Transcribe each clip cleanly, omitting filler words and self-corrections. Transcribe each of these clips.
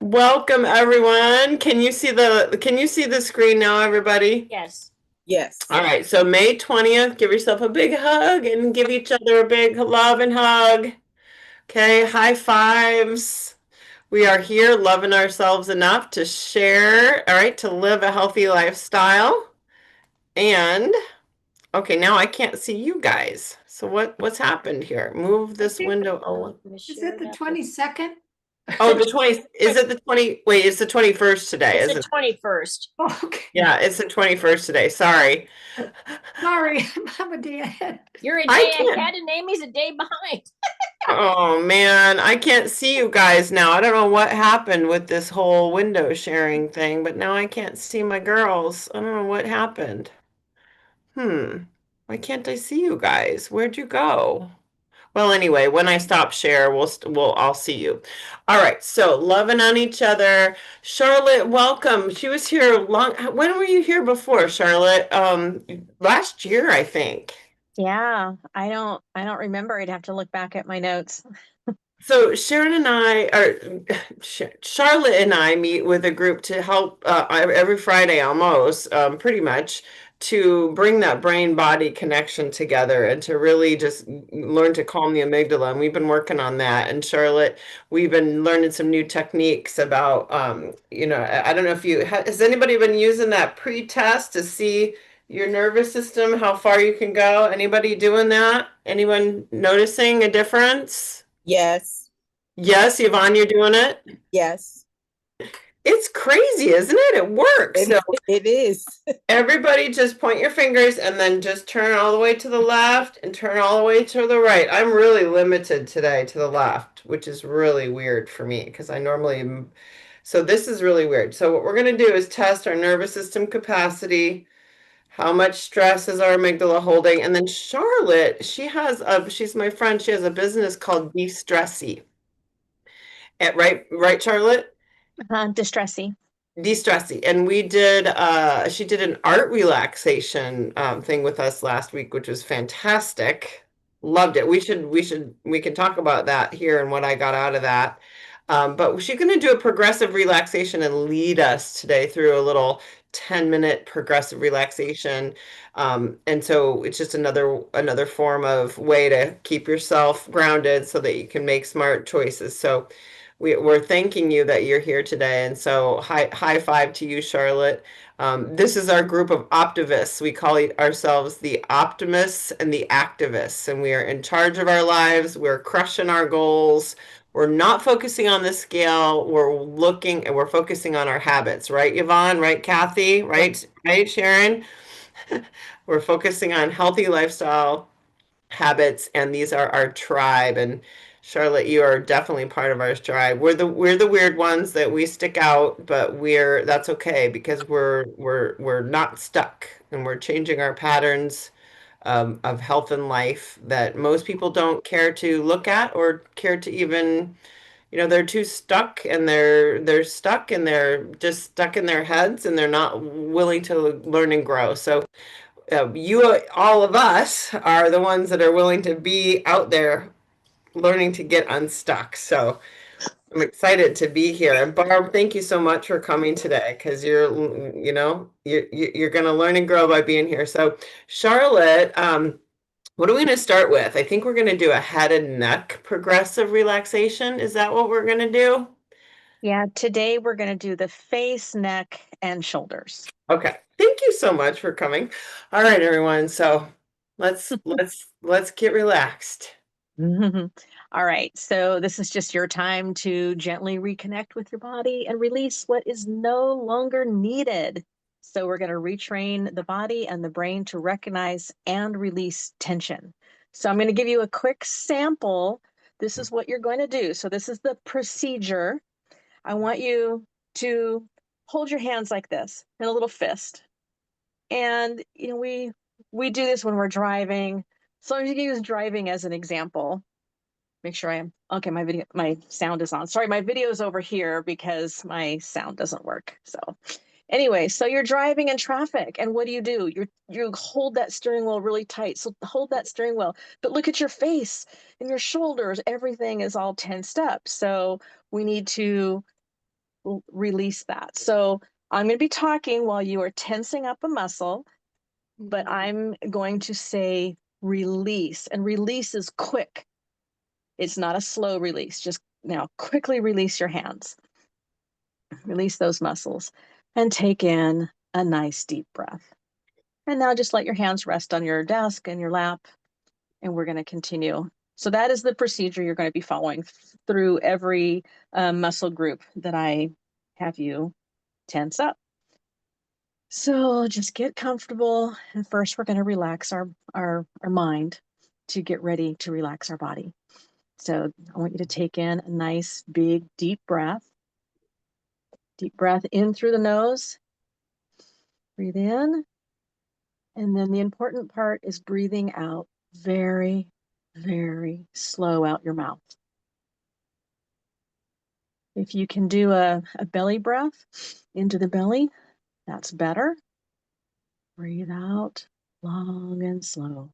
Welcome everyone. Can you see the screen now, everybody? Yes. Yes. All right, so May 20th, give yourself a big hug and give each other a big love and hug. Okay, high fives. We are here loving ourselves enough to share, all right, to live a healthy lifestyle. And okay, now I can't see you guys. So what's happened here? Move I this think, window. is it the 22nd? Oh, the 20, is it the 20? Wait, it's the 21st today, It's is the it? 21st. Oh, okay. Yeah, it's the 21st today. Sorry. Sorry, I'm a day ahead. You're a I day can't. ahead and Amy's a day behind. Oh man, I can't see you guys now. I don't know what happened with this whole window sharing thing, but now I can't see my girls. I don't know what happened. Hmm. Why can't I see you guys? Where'd you go? Well, anyway, when I stop share, I'll see you. All right. So loving on each other. Charlotte, welcome. She was here long. When were you here before, Charlotte? Last year, I think. Yeah, I don't remember. I'd have to look back at my notes. So Sharon and I, or Charlotte and I meet with a group to help every Friday almost, pretty much, to bring that brain-body connection together and to really just learn to calm the amygdala. And we've been working on that. And Charlotte, we've been learning some new techniques about, I don't know if has anybody been using that pre-test to see your nervous system, how far you can go? Anybody doing that? Anyone noticing a difference? Yes. Yes, Yvonne, you're doing it. Yes. It's crazy, isn't it? It works. It, So it is. everybody just point your fingers and then just turn all the way to the left and turn all the way to the right. I'm really limited today to the left, which is really weird for me because I normally am. So this is really weird. So what we're going to do is test our nervous system capacity. How much stress is our amygdala holding? And then Charlotte, she's my friend. She has a business called Be Stressy. Right, Charlotte? Distressy. De-stressy. And she did an art relaxation thing with us last week, which was fantastic. Loved it. We can talk about that here and what I got out of that. But she's going to do a progressive relaxation and lead us today through a little 10-minute progressive relaxation. And so it's just another form of way to keep yourself grounded so that you can make smart choices. So we're thanking you that you're here today. And so high five to you, Charlotte. This is our group of optimists. We call ourselves the optimists and the activists, and we are in charge of our lives. We're crushing our goals. We're not focusing on the scale. We're looking and we're focusing on our habits, right, Yvonne? Right, Kathy? Right, Sharon? We're focusing on healthy lifestyle habits, and these are our tribe. And Charlotte, you are definitely part of our tribe. We're the weird ones that we stick out, but that's okay because we're not stuck, and we're changing our patterns of health and life that most people don't care to look at or care to even, they're too stuck, and they're stuck, and they're just stuck in their heads, and they're not willing to learn and grow. So all of us are the ones that are willing to be out there learning to get unstuck. So I'm excited to be here. And Barb, thank you so much for coming today because you're going to learn and grow by being here. So Charlotte, what are we going to start with? I think we're going to do a head and neck progressive relaxation. Is that what we're going to do? Yeah, today we're going to do the face, neck, and shoulders. Okay. Thank you so much for coming. All right, everyone. So let's get relaxed. All right, so this is just your time to gently reconnect with your body and release what is no longer needed. So we're going to retrain the body and the brain to recognize and release tension. So I'm going to give you a quick sample. This is what you're going to do. So this is the procedure. I want you to hold your hands like this in a little fist. And we do this when we're driving. So I'm going to use driving as an example. Make sure I am okay. My sound is on. Sorry, my video is over here because my sound doesn't work. So anyway, so you're driving in traffic, and what do? You hold that steering wheel really tight. So hold that steering wheel, but look at your face and your shoulders. Everything is all tensed up. So we need to release that. So I'm going to be talking while you are tensing up a muscle, but I'm going to say release, and release is quick. It's not a slow release. Just now quickly release your hands. Release those muscles and take in a nice deep breath. And now just let your hands rest on your desk and your lap, and we're going to continue. So that is the procedure you're going to be following through every muscle group that I have you tense up. So just get comfortable. And first we're going to relax our mind to get ready to relax our body. So I want you to take in a nice, big, deep breath. Deep breath in through the nose. Breathe in. And then the important part is breathing out very, very slow out your mouth. If you can do a belly breath into the belly, that's better. Breathe out long and slow.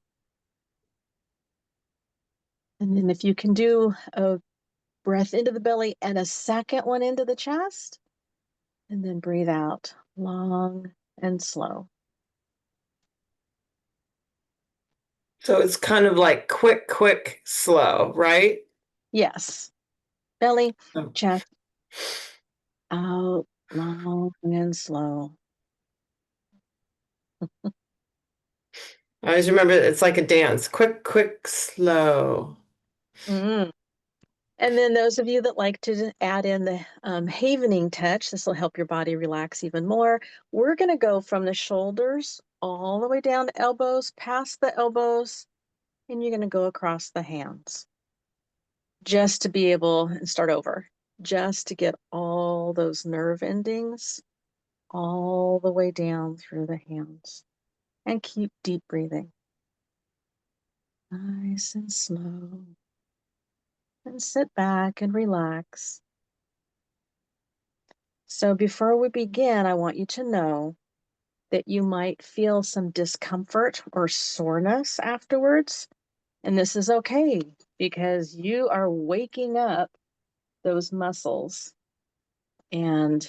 And then if you can do a breath into the belly and a second one into the chest, and then breathe out long and slow. So it's kind of like quick, quick, slow, right? Yes. Belly, Oh. chest, out, long and slow. I always remember it's like a dance. Quick, quick, slow. Mm. And then those of you that like to add in the havening touch, this will help your body relax even more. We're going to go from the shoulders all the way down to elbows, past the elbows, and you're going to go across the hands. Just to be able, and start over, just to get all those nerve endings all the way down through the hands. And keep deep breathing. Nice and slow. And sit back and relax. So before we begin, I want you to know that you might feel some discomfort or soreness afterwards. And this is okay because you are waking up those muscles, and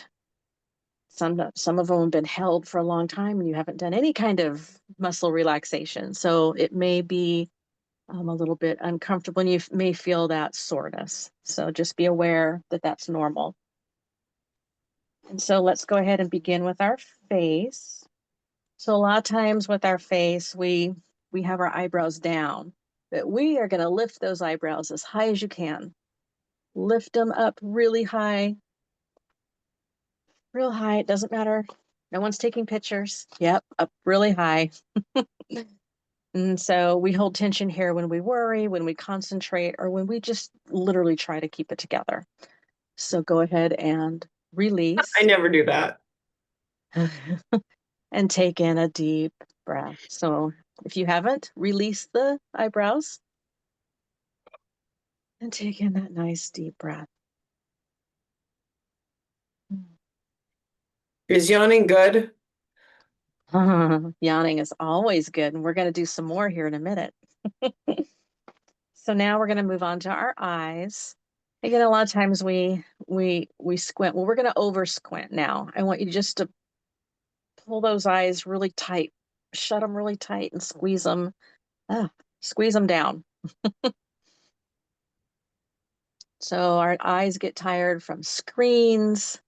some of them have been held for a long time and you haven't done any kind of muscle relaxation. So it may be a little bit uncomfortable and you may feel that soreness. So just be aware that that's normal. And so let's go ahead and begin with our face. So a lot of times with our face, we have our eyebrows down, but we are going to lift those eyebrows as high as you can. Lift them up really high, real high. It doesn't matter. No one's taking pictures. Yep, up really high. And so we hold tension here when we worry, when we concentrate, or when we just literally try to keep it together. So go ahead and release. I never do that. And take in a deep breath. So if you haven't, release the eyebrows and take in that nice deep breath. Is yawning good? Yawning is always good, and we're going to do some more here in a minute. So now we're going to move on to our eyes. Again, a lot of times we squint. Well, we're going to over squint now. I want you just to pull those eyes really tight, shut them really tight, and squeeze them. Squeeze them down. So our eyes get tired from screens.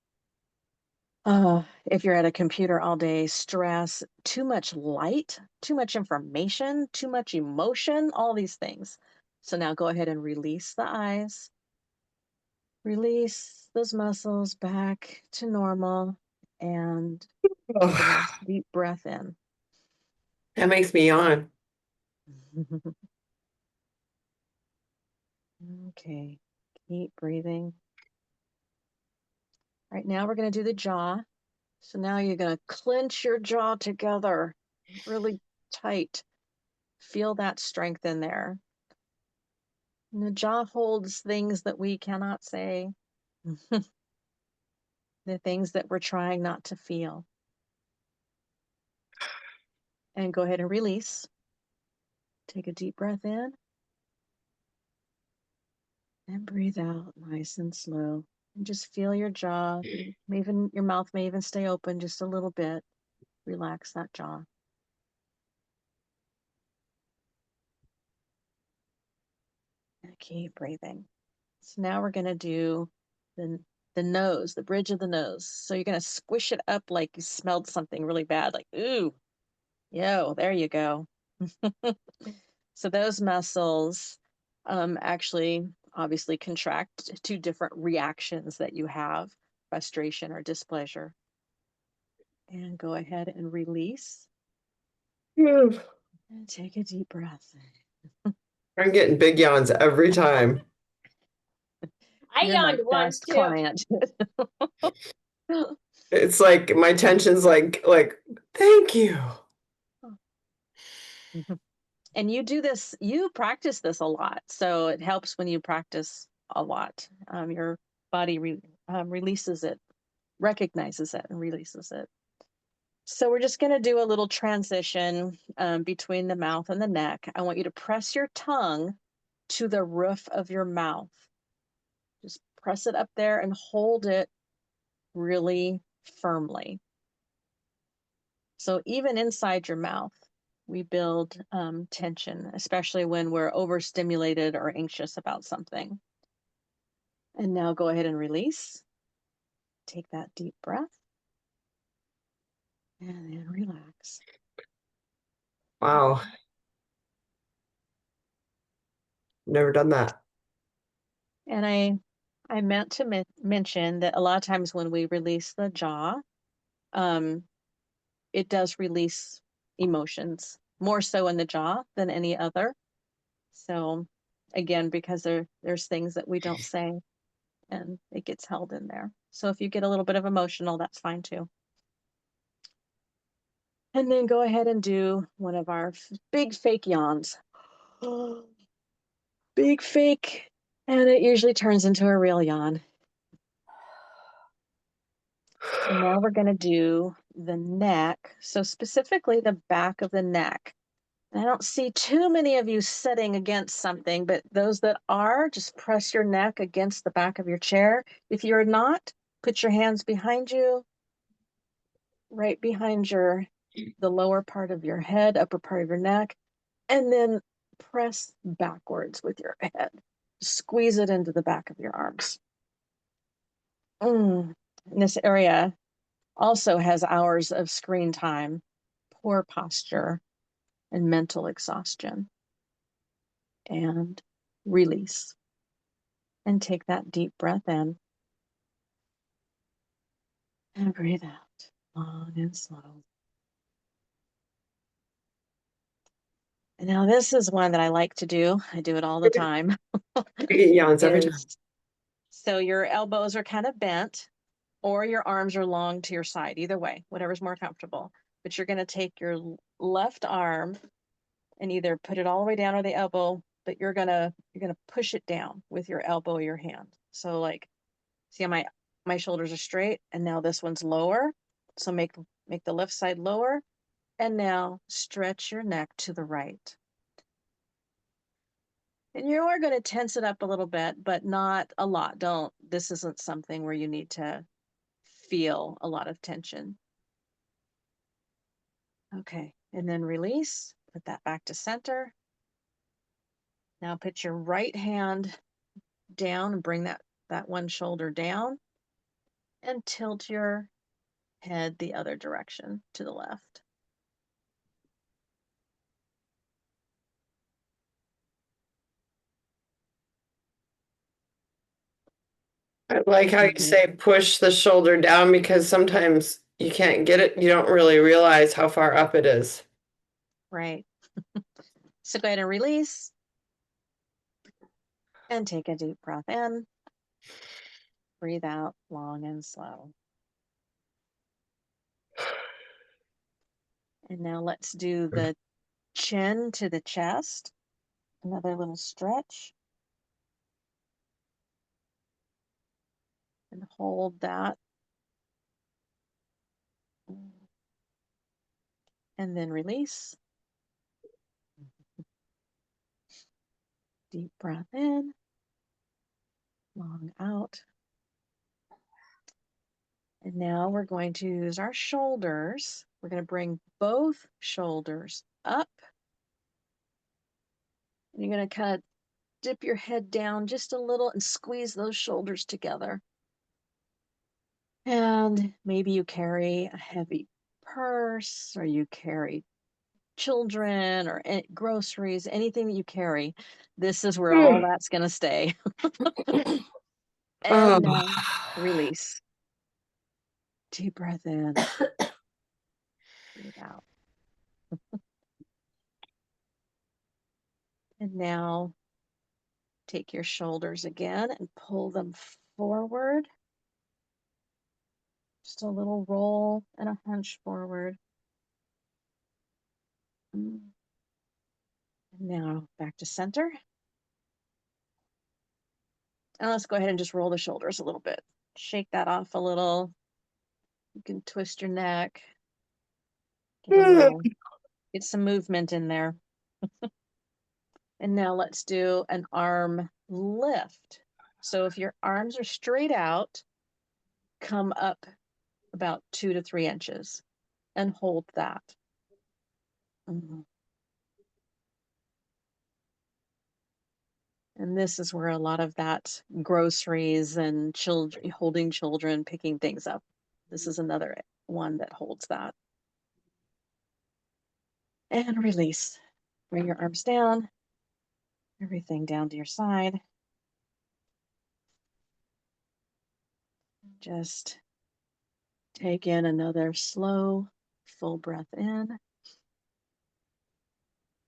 If you're at a computer all day, stress, too much light, too much information, too much emotion, all these things. So now go ahead and release the eyes. Release those muscles back to normal and take a nice deep breath in. That makes me yawn. Okay, keep breathing. Right now we're going to do the jaw. So now you're going to clench your jaw together really tight. Feel that strength in there. And the jaw holds things that we cannot say, the things that we're trying not to feel. And go ahead and release. Take a deep breath in and breathe out nice and slow. And just feel your jaw. Even your mouth may even stay open just a little bit. Relax that jaw. And keep breathing. So now we're going to do the nose, the bridge of the nose. So you're going to squish it up like you smelled something really bad, like, ooh, yo, there you go. So those muscles actually obviously contract to different reactions that you have, frustration or displeasure. And go ahead and release. I'm And take a deep breath. getting big yawns every time. I You're my yawned once best too. client. It's like my tension's like, thank you. And you do this, you practice this a lot. So it helps when you practice a lot. Your body releases it, recognizes it, and releases it. So we're just going to do a little transition between the mouth and the neck. I want you to press your tongue to the roof of your mouth. Just press it up there and hold it really firmly. So even inside your mouth, we build tension, especially when we're overstimulated or anxious about something. And now go ahead and release. Take that deep breath and then relax. Wow. Never done that. And I meant to mention that a lot of times when we release the jaw, it does release emotions more so in the jaw than any other. So again, because there's things that we don't say and it gets held in there. So if you get a little bit of emotional, that's fine too. And then go ahead and do one of our big fake yawns. Big fake. And it usually turns into a real yawn. And now we're going to do the neck. So specifically the back of the neck. I don't see too many of you sitting against something, but those that are, just press your neck against the back of your chair. If you're not, put your hands behind you, right behind the lower part of your head, upper part of your neck, and then press backwards with your head. Squeeze it into the back of your arms. And this area also has hours of screen time, poor posture, and mental exhaustion. And release. And take that deep breath in. And breathe out, long and slow. And now this is one that I like to do. I do it all the time. I get yawns every time. So your elbows are kind of bent or your arms are long to your side, either way, whatever's more comfortable. But you're going to take your left arm and either put it all the way down or the elbow, but you're going to push it down with your elbow or your hand. So like, see how my shoulders are straight and now this one's lower. So make the left side lower and now stretch your neck to the right. And you are going to tense it up a little bit, but not a lot. This isn't something where you need to feel a lot of tension. Okay, and then release, put that back to center. Now put your right hand down and bring that one shoulder down and tilt your head the other direction to the left. I like how you say push the shoulder down because sometimes you can't get it. You don't really realize how far up it is. Right. So go ahead and release. And take a deep breath in. Breathe out long and slow. And now let's do the chin to the chest. Another little stretch. And hold that. And then release. Deep breath in. Long out. And now we're going to use our shoulders. We're going to bring both shoulders up. And you're going to kind of dip your head down just a little and squeeze those shoulders together. And maybe you carry a heavy purse, or you carry children or groceries, anything that you carry. This is where all that's going to stay. Oh. And now release. Deep breath in. Breathe out. And now take your shoulders again and pull them forward. Just a little roll and a hunch forward. And now back to center. And let's go ahead and just roll the shoulders a little bit. Shake that off a little. You can twist your neck. Get some movement in there. And now let's do an arm lift. So if your arms are straight out, come up about 2 to 3 inches and hold that. And this is where a lot of that groceries and children, holding children, picking things up. This is another one that holds that. And release. Bring your arms down. Everything down to your side. Just take in another slow, full breath in.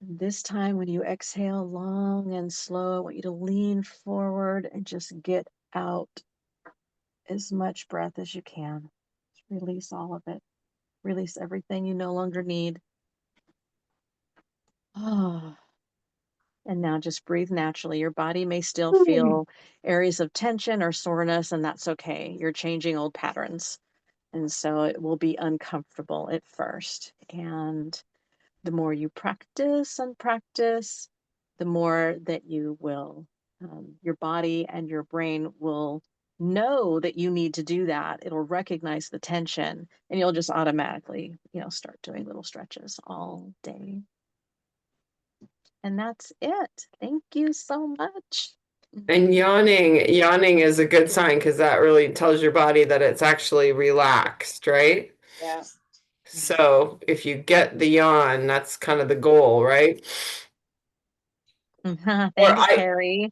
This time when you exhale long and slow, I want you to lean forward and just get out as much breath as you can. Just release all of it. Release everything you no longer need. Oh. And now just breathe naturally. Your body may still feel areas of tension or soreness, and that's okay. You're changing old patterns. And so it will be uncomfortable at first. And the more you practice and practice, the more that you will, your body and your brain will know that you need to do that. It'll recognize the tension, and you'll just automatically, start doing little stretches all day. And that's it. Thank you so much. And yawning is a good sign because that really tells your body that it's actually relaxed, right? Yeah. So if you get the yawn, that's kind of the goal, right? Thanks, Carrie.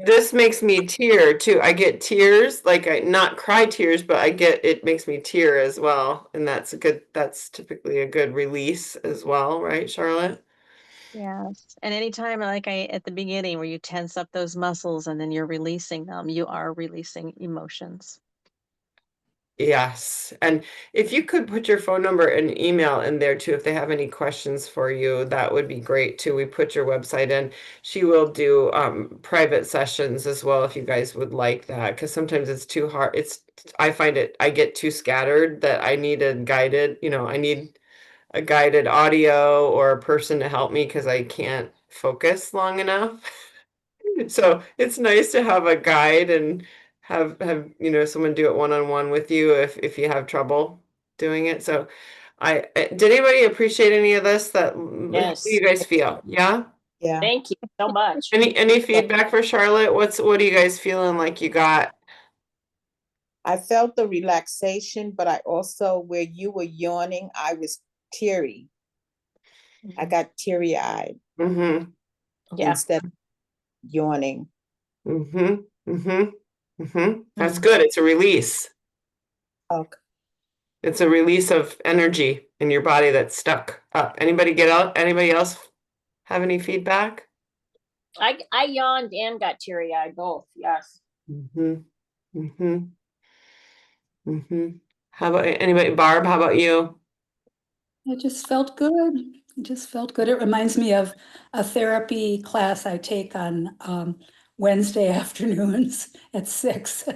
This makes me tear too. I get tears, like I not cry tears, but it makes me tear as well. And that's typically a good release as well, right, Charlotte? Yes. And anytime, at the beginning, where you tense up those muscles and then you're releasing them, you are releasing emotions. Yes. And if you could put your phone number and email in there too, if they have any questions for you, that would be great too. We put your website in. She will do private sessions as well if you guys would like that, because sometimes it's too hard. I get too scattered that I need I need a guided audio or a person to help me because I can't focus long enough. So it's nice to have a guide and have someone do it one-on-one with you if you have trouble doing it. So did anybody appreciate any of this? How do Yes. you guys feel? Yeah? Yeah. Thank you so much. Any feedback for Charlotte? What are you guys feeling like you got? I felt the relaxation, but I also, where you were yawning, I was teary. I got teary-eyed Mm-hmm. Yeah. instead of yawning. Mm-hmm. Mm-hmm. Mm-hmm. That's good. It's a release. Okay. It's a release of energy in your body that's stuck up. Anybody get out? Anybody else have any feedback? I yawned and got teary-eyed both. Yes. Mm-hmm. Mm-hmm. Mm-hmm. How about anybody? Barb, how about you? It just felt good. It just felt good. It reminds me of a therapy class I take on Wednesday afternoons at 6.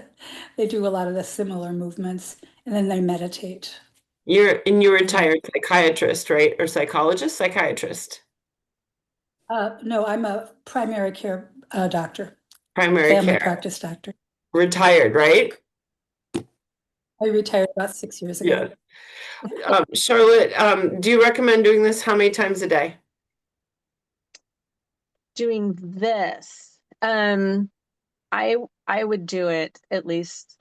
They do a lot of the similar movements and then they meditate. You're retired psychiatrist, right? Or psychologist? Psychiatrist. No, I'm a primary care doctor, Primary family care. practice doctor. Retired, right? I retired about 6 years Yeah. ago. Charlotte, do you recommend doing this how many times a day? Doing this, I I would do it at least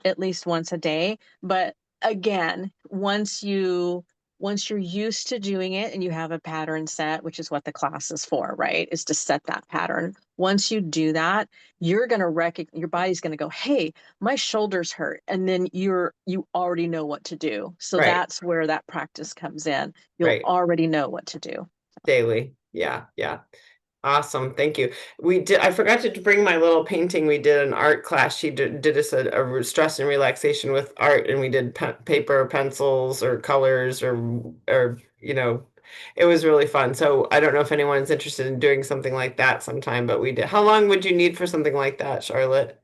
once a day. But again, once you're used to doing it and you have a pattern set, which is what the class is for, right? Is to set that pattern. Once you do that, you're gonna recognize your body's gonna go, hey, my shoulders hurt. And then you already know what to do. So Right, that's where that practice comes in. You'll right. already know what to do. Daily. Yeah, yeah. Awesome. Thank you. I forgot to bring my little painting. We did an art class. She did us a stress and relaxation with art, and we did paper, pencils, or colors, or, it was really fun. So I don't know if anyone's interested in doing something like that sometime, but we did. How long would you need for something like that, Charlotte?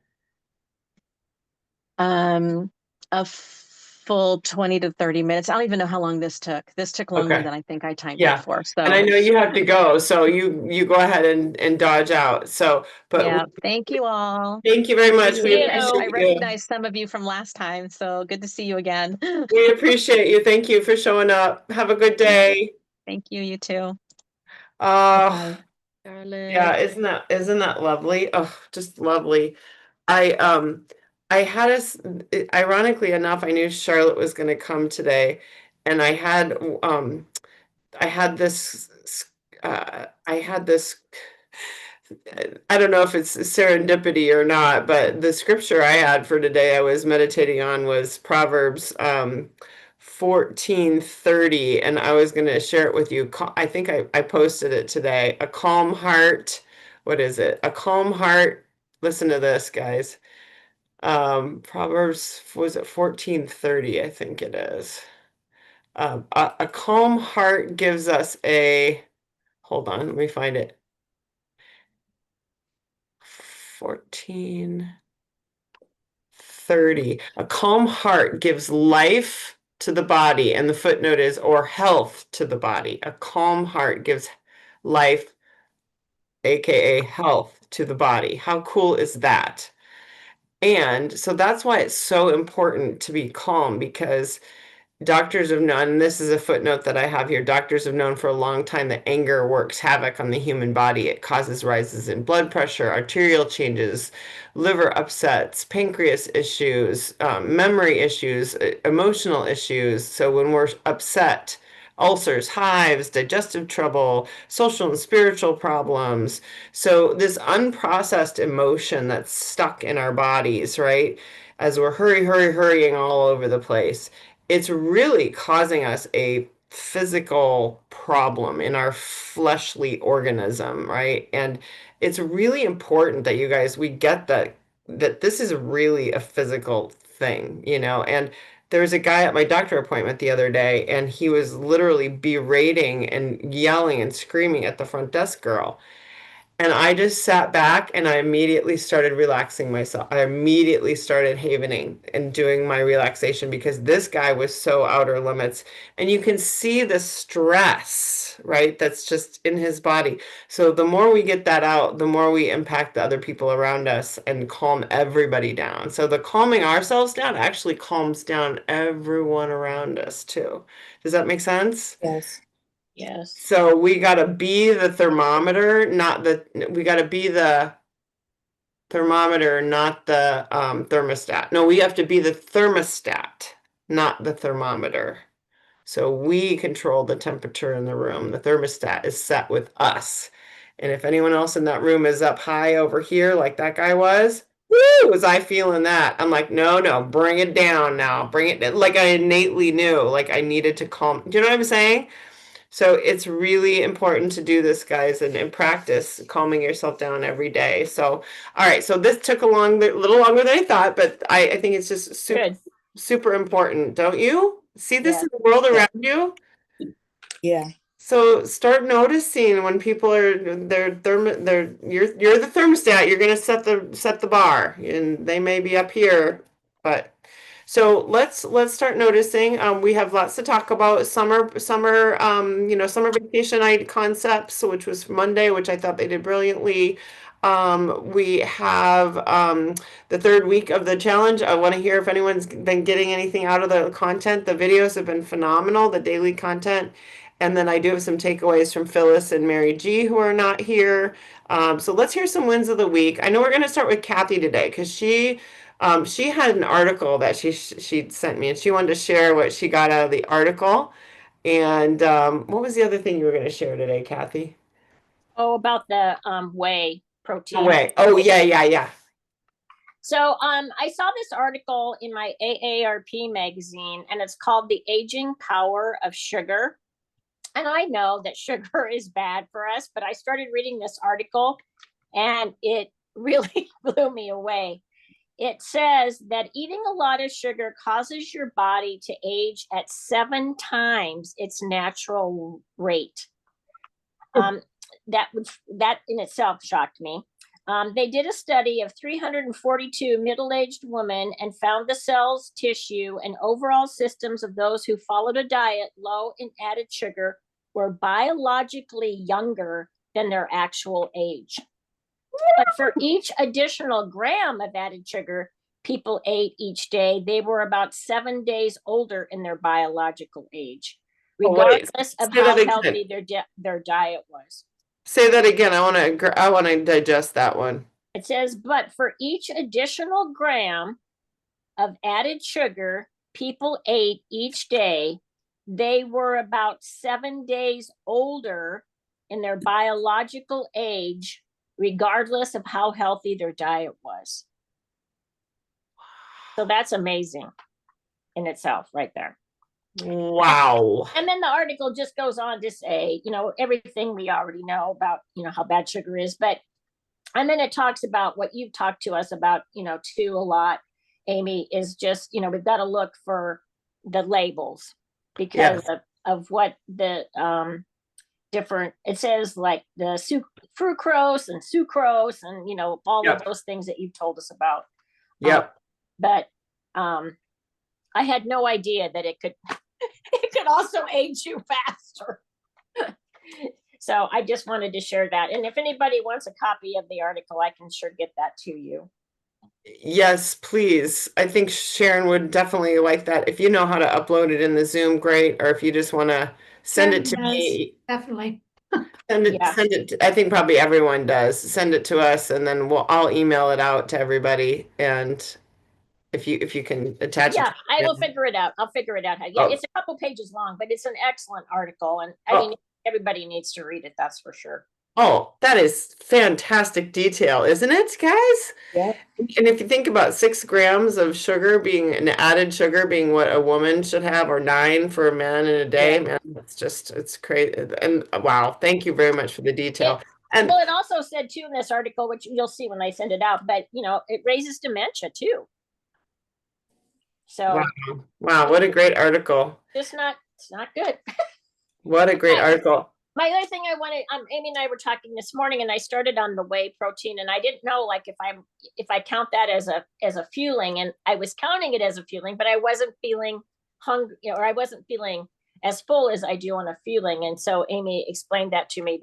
Um, a full 20 to 30 minutes. I don't even know how long this took. This took longer Okay. than I think I timed it Yeah. for. And I So, know you have to go, so you go ahead and dodge out. So, but yeah, thank you all. thank you very much. Thank We you. I appreciate you. recognize some of you from last time, so good to see you again. We appreciate you. Thank you for showing up. Have a good Yeah, day. thank you, you too. Oh, Bye-bye. yeah, Charlotte. isn't that lovely? Oh, just lovely. I I had us ironically enough, I knew Charlotte was going to come today, and I had this I don't know if it's serendipity or not, but the scripture I had for today I was meditating on was Proverbs 14:30, and I was going to share it with you. I think I posted it today. A calm heart. What is it? A calm heart. Listen to this, guys. Proverbs, was it 14:30? I think it is. A calm heart gives us a, hold on, let me find it. 14:30. A calm heart gives life to the body, and the footnote is, or health to the body. A calm heart gives life, aka health, to the body. How cool is that? And so that's why it's so important to be calm, because doctors have known, and this is a footnote that I have here, doctors have known for a long time that anger works havoc on the human body. It causes rises in blood pressure, arterial changes, liver upsets, pancreas issues, memory issues, emotional issues. So when we're upset, ulcers, hives, digestive trouble, social and spiritual problems. So this unprocessed emotion that's stuck in our bodies, right? As we're hurrying all over the place, it's really causing us a physical problem in our fleshly organism, right? And it's really important that you guys, we get that this is really a physical thing, and there was a guy at my doctor appointment the other day, and he was literally berating and yelling and screaming at the front desk girl. And I just sat back and I immediately started relaxing myself. I immediately started havening and doing my relaxation because this guy was so outer limits. And you can see the stress, right? That's just in his body. So the more we get that out, the more we impact the other people around us and calm everybody down. So the calming ourselves down actually calms down everyone around us too. Does that make sense? Yes. Yes. So we gotta be the thermometer, not the, we gotta be the thermometer, not the thermostat. No, we have to be the thermostat, not the thermometer. So we control the temperature in the room. The thermostat is set with us. And if anyone else in that room is up high over here, like that guy was I feeling that? I'm like, no, no, bring it down now. Bring it, like I innately knew, like I needed to calm. Do you know what I'm saying? So it's really important to do this, guys, and practice calming yourself down every day. So, all right. So this took a little longer than I thought, but I think it's just super, Good. super important. Don't you see this Yeah. in the world Yeah. around you? Yeah. So start noticing when people are they're you're the thermostat. You're gonna set the bar, and they may be up here, but so let's start noticing. We have lots to talk about. Summer vacation night concepts, which was Monday, which I thought they did brilliantly. We have the third week of the challenge. I want to hear if anyone's been getting anything out of the content. The videos have been phenomenal, the daily content. And then I do have some takeaways from Phyllis and Mary G, who are not here. So let's hear some wins of the week. I know we're going to start with Kathy today because she had an article that she sent me, and she wanted to share what she got out of the article. And what was the other thing you were going to share today, Kathy? Oh, about the whey No protein. way. Oh, yeah, yeah, yeah. So I saw this article in my AARP magazine, and it's called The Aging Power of Sugar. And I know that sugar is bad for us, but I started reading this article and it really blew me away. It says that eating a lot of sugar causes your body to age at 7 times its natural rate. That in itself shocked me. They did a study of 342 middle-aged women and found the cells, tissue, and overall systems of those who followed a diet low in added sugar were biologically younger than their actual age. But for each additional gram of added sugar people ate each day, they were about 7 days older in their biological age, Oh, wait. regardless of Say that how again. healthy their diet was. Say that again. I want to digest that one. It says, but for each additional gram of added sugar people ate each day, they were about 7 days older in their biological age, regardless of how healthy their diet was. So that's amazing in itself, right there. Wow. And then the article just goes on to say, everything we already know about, how bad sugar is. And then it talks about what you've talked to us about, too, a lot, Amy, is just, we've got to look for the labels because Yes. of what the different, it says like the fructose and sucrose and, all of Yep. those things that you've told us about. Yep. But I had no idea that it could it could also age you faster. So I just wanted to share that. And if anybody wants a copy of the article, I can sure get that to you. Yes, please. I think Sharon would definitely like that. If you know how to upload it in the Zoom, great. Or if you just want to send it to me, Definitely. send it. I think probably everyone does. Send it to us, and then I'll email it out to everybody. And if you can attach it. Yeah, I will figure it out. I'll figure it out. Yeah, Oh. it's a couple pages long, but it's an excellent article. And I Oh. mean, everybody needs to read it, that's for sure. Oh, that is fantastic detail, isn't it, guys? Yeah. And if you think about 6 grams of sugar being an added sugar being what a woman should have, or 9 for a man in a day, Yeah. man, it's crazy. And wow, thank you very much for the detail. And Well, it also said too in this article, which you'll see when I send it out, but it raises dementia too. So wow, what a great article. it's not good. What a great article. My other thing I wanted, Amy and I were talking this morning, and I started on the whey protein, and I didn't know like if I count that as a fueling, and I was counting it as a fueling, but I wasn't feeling hungry, or I wasn't feeling as full as I do on a fueling. And so Amy explained that to me,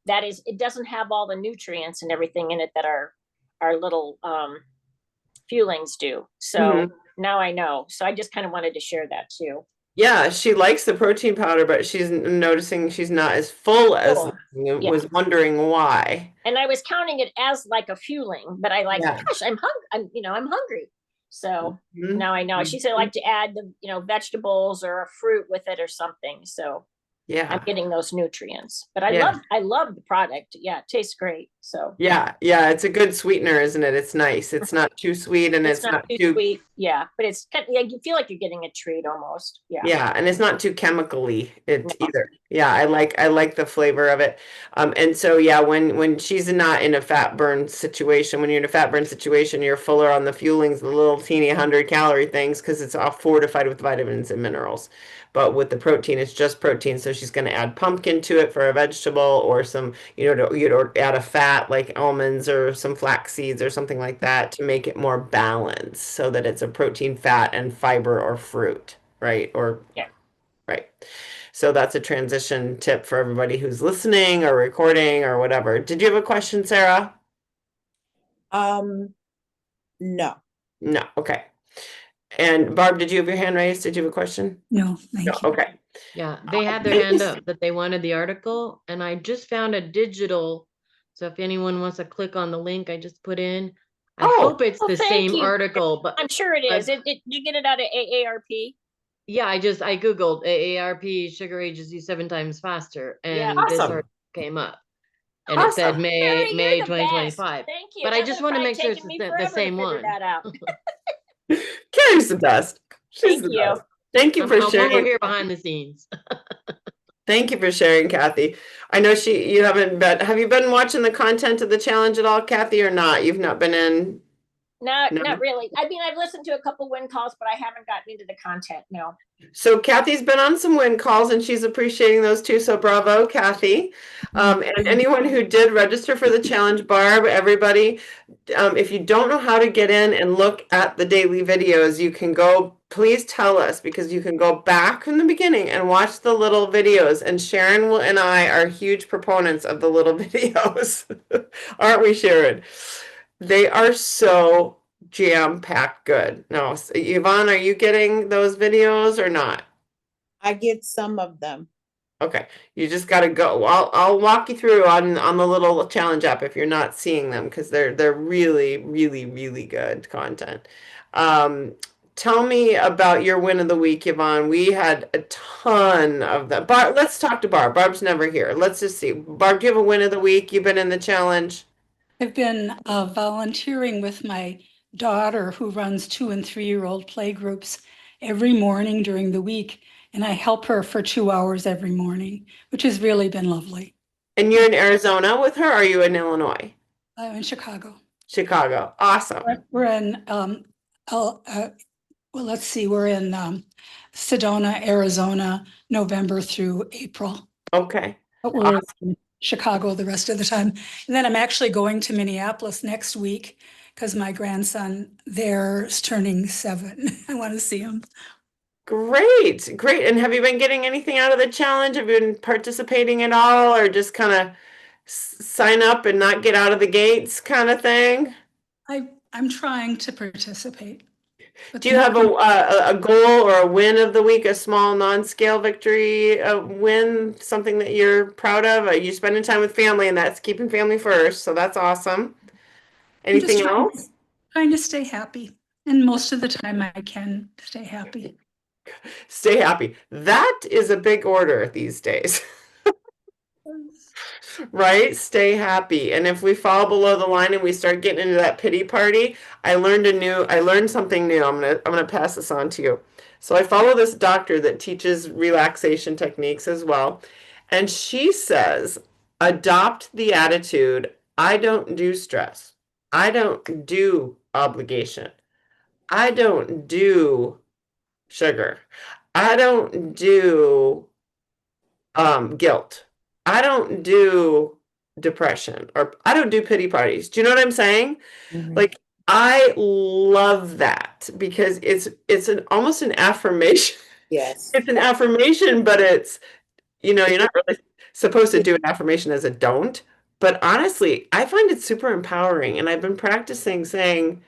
that is, it doesn't have all the nutrients and everything in it that our little fuelings do. So now I know. So I just kind of wanted to share that too. Yeah, she likes the protein powder, but she's noticing she's not as full as Yeah. was wondering why. And I was counting it as like a fueling, but I like, Yeah. gosh, I'm hungry. So Mhm. now I know. She said I like to add the vegetables or a fruit with it or something. So I'm Yeah. getting those nutrients. But Yeah. I love the product. Yeah, it tastes great. So Yeah, it's a good sweetener, isn't it? It's nice. It's not too sweet and it's it's not not too too sweet. Yeah, but it's kind of, yeah, you feel like you're getting a treat almost. Yeah. yeah, and it's not too chemically it No. either. Yeah, I like the flavor of it. And so yeah, when she's not in a fat burn situation, when you're in a fat burn situation, you're fuller on the fuelings, the little teeny 100-calorie things, because it's all fortified with vitamins and minerals. But with the protein, it's just protein. So she's going to add pumpkin to it for a vegetable, or some, you'd add a fat like almonds or some flax seeds or something like that to make it more balanced, so that it's a protein, fat, and fiber or fruit, right? Or Yeah. right. So that's a transition tip for everybody who's listening or recording or whatever. Did you have a question, Sarah? No. No, okay. And Barb, did you have your hand raised? Did you have a question? No, No, thank you. okay. Yeah, they had their hand up that they wanted the article, and I just found a digital. So if anyone wants to click on the link I just put in, I Oh, hope it's Well, the thank same you. article, but I'm sure it is. I've- You get it out of AARP? yeah, I Googled AARP sugar ages you 7 times faster, Yeah. and this awesome. article came up, and it said Awesome. May Carrie, May you're the best. 2025. Thank you. But I That would just have want to probably make sure it's taken me the forever to same figure one. that out. Carrie's the best. She's Thank the you. best. Thank you for I'm over sharing. here behind the scenes. Thank you for sharing, Kathy. I know you haven't been, have you been watching the content of the challenge at all, Kathy, or not? You've not been in? Not No. not really. I mean, I've listened to a couple win calls, but I haven't gotten into the content. No. So Kathy's been on some win calls and she's appreciating those too. So bravo, Kathy. And anyone who did register for the challenge, Barb, everybody, if you don't know how to get in and look at the daily videos, you can go, please tell us because you can go back from the beginning and watch the little videos. And and I are huge proponents of the little videos. Aren't we, Sharon? They are so jam-packed good. No, Yvonne, are you getting those videos or not? I get some of them. Okay, you just got to go. I'll walk you through on the little challenge app if you're not seeing them because they're really really good content. Um, Tell me about your win of the week, Yvonne. We had a ton of them. Barb, let's talk to Barb. Barb's never here. Let's just see. Barb, do you have a win of the week? You've been in the challenge. I've been volunteering with my daughter who runs 2 and 3-year-old play groups every morning during the week. And I help her for 2 hours every morning, which has really been lovely. And you're in Arizona with her, or are you in Illinois? I'm in Chicago. Chicago. Awesome. We're in, well, let's see, we're in Sedona, Arizona, November through April. Okay. But we're in Chicago the rest of the time. And then I'm actually going to Minneapolis next week because my grandson there is turning 7. I want to see him. Great, great. And have you been getting anything out of the challenge? Have you been participating at all, or just kind of sign up and not get out of the gates kind of thing? I'm trying to participate. But Do you have a goal or a win of the week, a small non-scale victory, a win, something that you're proud of? Are you spending time with family, and that's keeping family first, so that's awesome. I'm just Anything else? trying to stay happy. And most of the time I can stay happy. Stay happy. That is a big order these days. Right? Stay happy. And if we fall below the line and we start getting into that pity party, I learned something new. I'm gonna pass this on to you. So I follow this doctor that teaches relaxation techniques as well. And she says, adopt the attitude, I don't do stress. I don't do obligation. I don't do sugar. I don't do guilt. I don't do depression or I don't do pity parties. Do you know what I'm saying? Like I love that because it's an almost an affirmation. Yes. It's an affirmation, but you're not really supposed to do an affirmation as a don't. But honestly, I find it super empowering and I've been practicing saying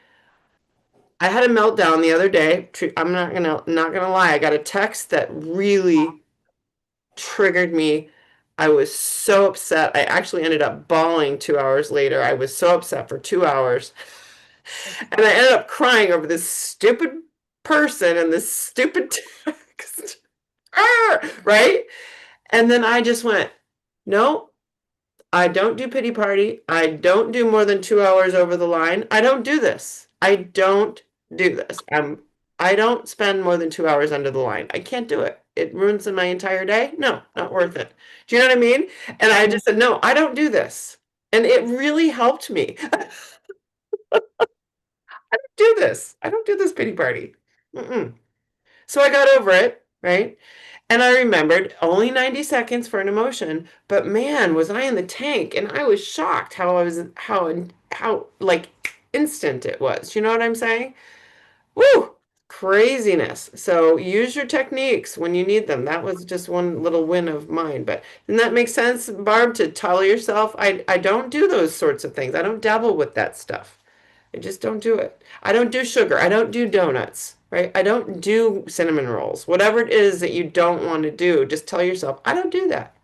I had a meltdown the other day. I'm not gonna lie. I got a text that really triggered me. I was so upset. I actually ended up bawling 2 hours later. I was so upset for 2 hours. And I ended up crying over this stupid person and this stupid text. Right? And then I just went, no, I don't do pity party. I don't do more than 2 hours over the line. I don't do this. I don't do this. I don't spend more than 2 hours under the line. I can't do it. It ruins my entire day. No, not worth it. Do you know what I mean? And I just said, no, I don't do this. And it really helped me. I don't do this. I don't do this pity party. Mm-mm. So I got over it, right? And I remembered only 90 seconds for an emotion, but man, was I in the tank and I was shocked how like instant it was. You know what I'm saying? Woo! Craziness. So use your techniques when you need them. That was just one little win of mine. But doesn't that make sense, Barb, to tell yourself I don't do those sorts of things. I don't dabble with that stuff. I just don't do it. I don't do sugar. I don't do donuts, right? I don't do cinnamon rolls. Whatever it is that you don't want to do, just tell yourself, I don't do that.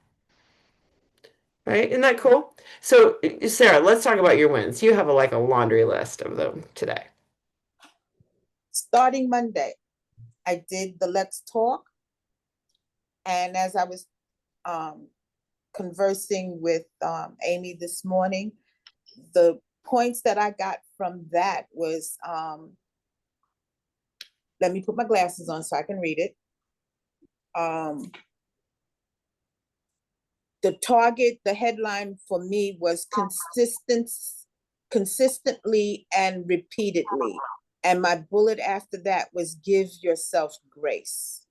Right? Isn't that cool? So, Sarah, let's talk about your wins. You have like a laundry list of them today. Starting Monday, I did the Let's Talk. And as I was conversing with Amy this morning, the points that I got from that was, let me put my glasses on so I can read it. The target, the headline for me was consistently and repeatedly. And my bullet after that was give yourself grace.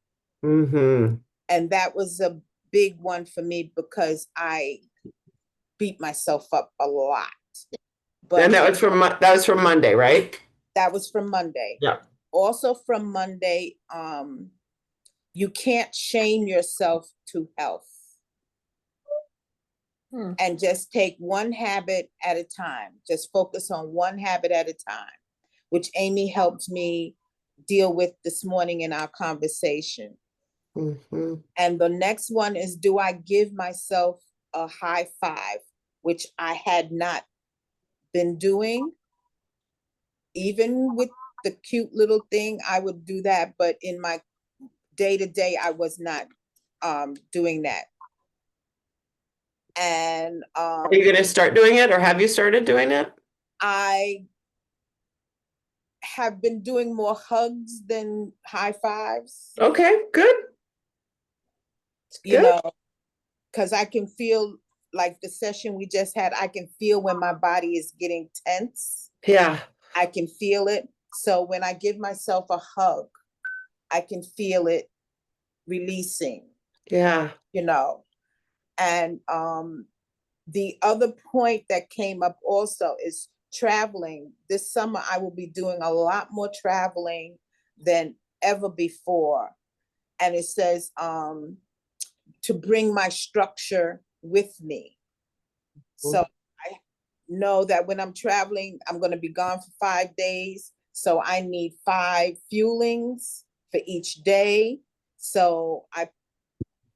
Mm-hmm. And that was a big one for me because I beat myself up a lot. But And that was from Monday, right? that was from Monday. Yeah. Also from Monday, you can't shame yourself to health. And just take one habit at a time. Just focus on one habit at a time, which Amy helped me deal with this morning in our conversation. Mm-hmm. And the next one is, do I give myself a high five, which I had not been doing. Even with the cute little thing, I would do that, but in my day-to-day, I was not doing that. And Are you going to start doing it, or have you started doing it? I have been doing more hugs than high fives. Okay, good. You know, because I can feel like the session we just had, I can feel when my body is getting tense. Yeah. I can feel it. So when I give myself a hug, I can feel it releasing. Yeah. You know, and the other point that came up also is traveling. This summer, I will be doing a lot more traveling than ever before. And it says to bring my structure with me. So I know that when I'm traveling, I'm going to be gone for 5 days. So I need 5 fuelings for each day. So I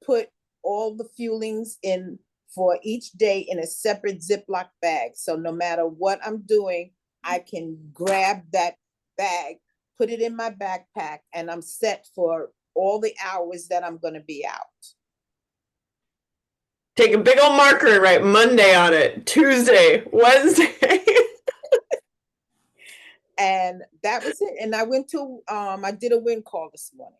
put all the fuelings in for each day in a separate Ziploc bag. So no matter what I'm doing, I can grab that bag, put it in my backpack, and I'm set for all the hours that I'm going to be out. Take a big old marker and write Monday on it, Tuesday, Wednesday. And that was it. And I went to, I did a wind call this morning.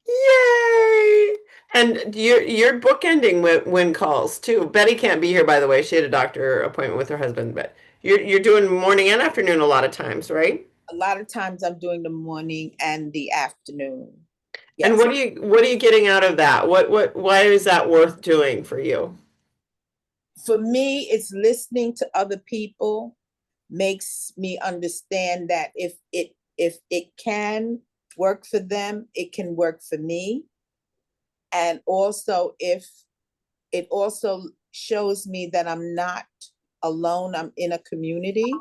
Yay! And you're bookending with wind calls too. Betty can't be here, by the way. She had a doctor appointment with her husband, but you're doing morning and afternoon a lot of times, right? A lot of times I'm doing the morning and the afternoon. Yes. And what are you getting out of that? Why is that worth doing for you? For me, it's listening to other people makes me understand that if it can work for them, it can work for me. And also if it also shows me that I'm not alone, I'm in a community,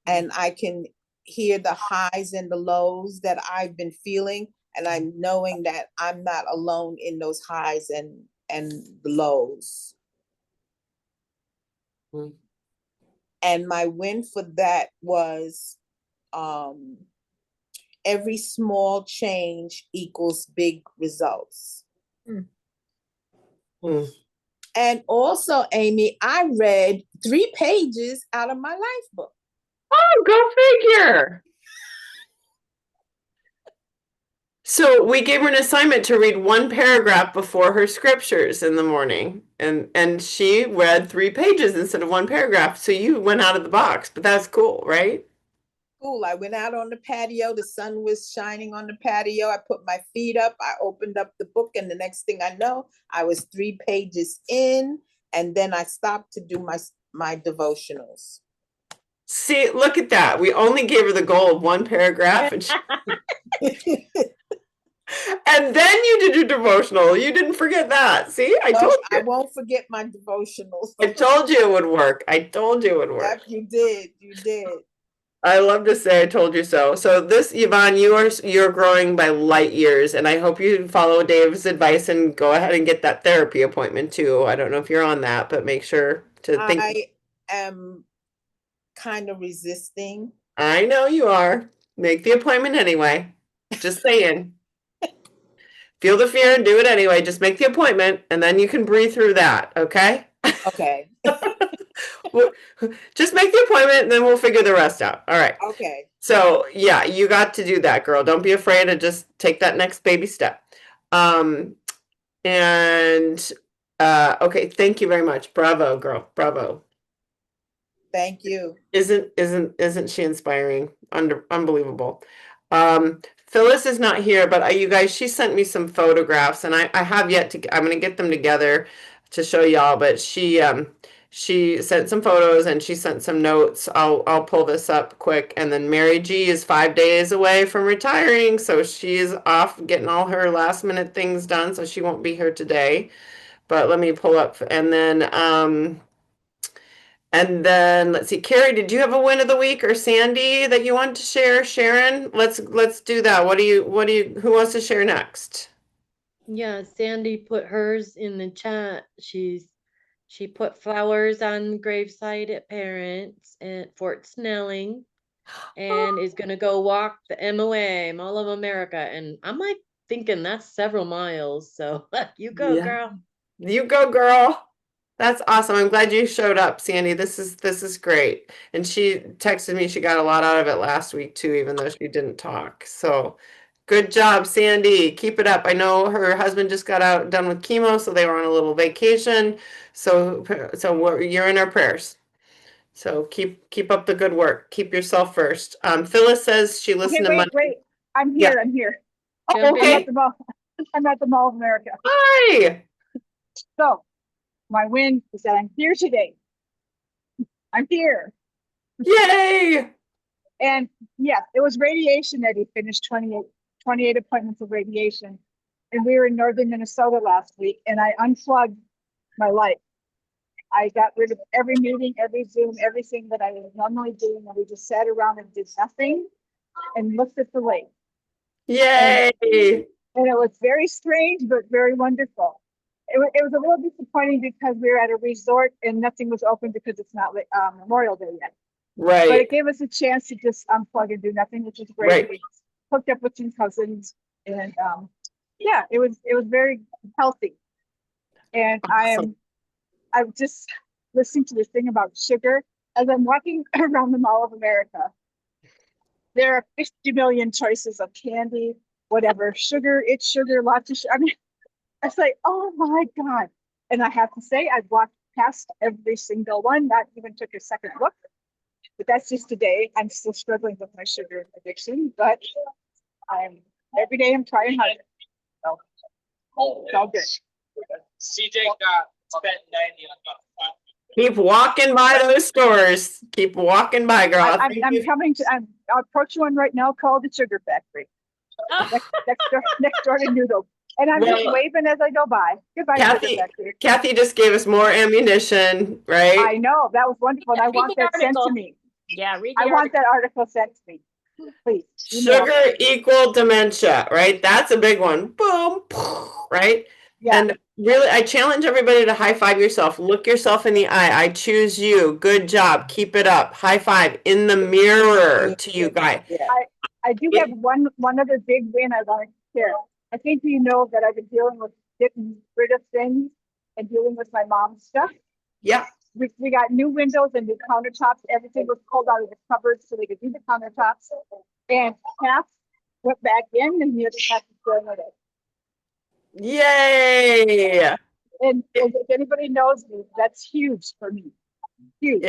and I can hear the highs and the lows that I've been feeling, and I'm knowing that I'm not alone in those highs and the lows. Mm. And my win for that was every small change equals big results. Mm. And also, Amy, I read 3 pages out of my life book. Oh, go figure. So we gave her an assignment to read 1 paragraph before her scriptures in the morning, and she read 3 pages instead of 1 paragraph. So you went out of the box, but that's cool, right? Cool. I went out on the patio. The sun was shining on the patio. I put my feet up. I opened up the book, and the next thing I know, I was 3 pages in, and then I stopped to do my devotionals. See, look at that. We only gave her the goal of 1 paragraph, and And then you did your devotional. You didn't forget that. See, I told Nope, I you. won't forget my devotionals. I told you it would work. I told you it would work. Yep, you did. You did. I love to say I told you so. So this, Yvonne, you're growing by light years, and I hope you follow Dave's advice and go ahead and get that therapy appointment too. I don't know if you're on that, but make sure to think. I am kind of resisting. I know you are. Make the appointment anyway. Just saying. Feel the fear and do it anyway. Just make the appointment, and then you can breathe through that. Okay. Okay. Just make the appointment, and then we'll figure the rest out. All right. Okay. So yeah, you got to do that, girl. Don't be afraid to just take that next baby step. Um, and okay, thank you very much. Bravo, girl. Bravo. Thank you. Isn't she inspiring? Unbelievable. Phyllis is not here, but you guys, she sent me some photographs, and I have yet to. I'm gonna get them together to show y'all. But she sent some photos and she sent some notes. I'll pull this up quick, and then Mary G is 5 days away from retiring, so she's off getting all her last minute things done, so she won't be here today. But let me pull up, and then let's see, Carrie, did you have a win of the week, or Sandy that you want to share? Sharon, let's do that. Who wants to share next? Yeah, Sandy put hers in the chat. She put flowers on the gravesite at parents at Fort Snelling and is gonna go walk the MOA, Mall of America. And I'm like thinking that's several miles. So you go, Yeah. girl. You go, girl. That's awesome. I'm glad you showed up, Sandy. This is great. And she texted me she got a lot out of it last week too, even though she didn't talk. So good job, Sandy. Keep it up. I know her husband just got out done with chemo, so they were on a little vacation. So you're in our prayers. So keep up the good work. Keep yourself first. Phyllis says she Okay, listened to wait, Monday. wait. I'm Yeah. here. I'm here. Oh, Jump I'm in. at the mall. I'm at the Mall of America. Hi. So my win is that I'm here today. I'm here. Yay. And yes, it was radiation that he finished 28 appointments of radiation. And we were in northern Minnesota last week, and I unplugged my life. I got rid of every meeting, every Zoom, everything that I was normally doing, and we just sat around and did nothing and looked at the lake. Yay. And it was very strange, but very wonderful. It was a little disappointing because we were at a resort and nothing was open because it's not Memorial Day yet. But Right. it gave us a chance to just unplug and do nothing, which was great. Right. We hooked up with some cousins, and yeah, it was very healthy. And Awesome. I'm just listening to this thing about sugar as I'm walking around the Mall of America. There are 50 million choices of candy, whatever, sugar, it's sugar, lots of sugar. I mean, I say, oh my God. And I have to say, I've walked past every single one, not even took a second look. But that's just today. I'm still struggling with my sugar addiction, but every day I'm trying harder. So it's all good. CJ got spent 90 on Keep walking by those stores. Keep walking by, girl. I'm coming to, I'll approach one right now called the Sugar Factory. Next door to Noodles. And I'm just Well, waving as I go by. Goodbye, Kathy, Sugar Factory. Kathy just gave us more ammunition, right? I know, that was wonderful. And I Read want the that sent to article. me. Yeah, read the I want article. that article sent to me. Please. email. Sugar equal dementia, right? That's a big one. Boom, right? Yeah. And really, I challenge everybody to high five yourself. Look yourself in the eye. I choose you. Good job. Keep it up. High five in the mirror to you guys. Yeah. I do have one other big win I want to share. I think you know that I've been dealing with getting rid of things and dealing with my mom's stuff. Yeah. We got new windows and new countertops. Everything was pulled out of the cupboards so they could do the countertops. And half went back in and the other half is going with it. Yay. And if anybody knows me, that's huge for me. Huge.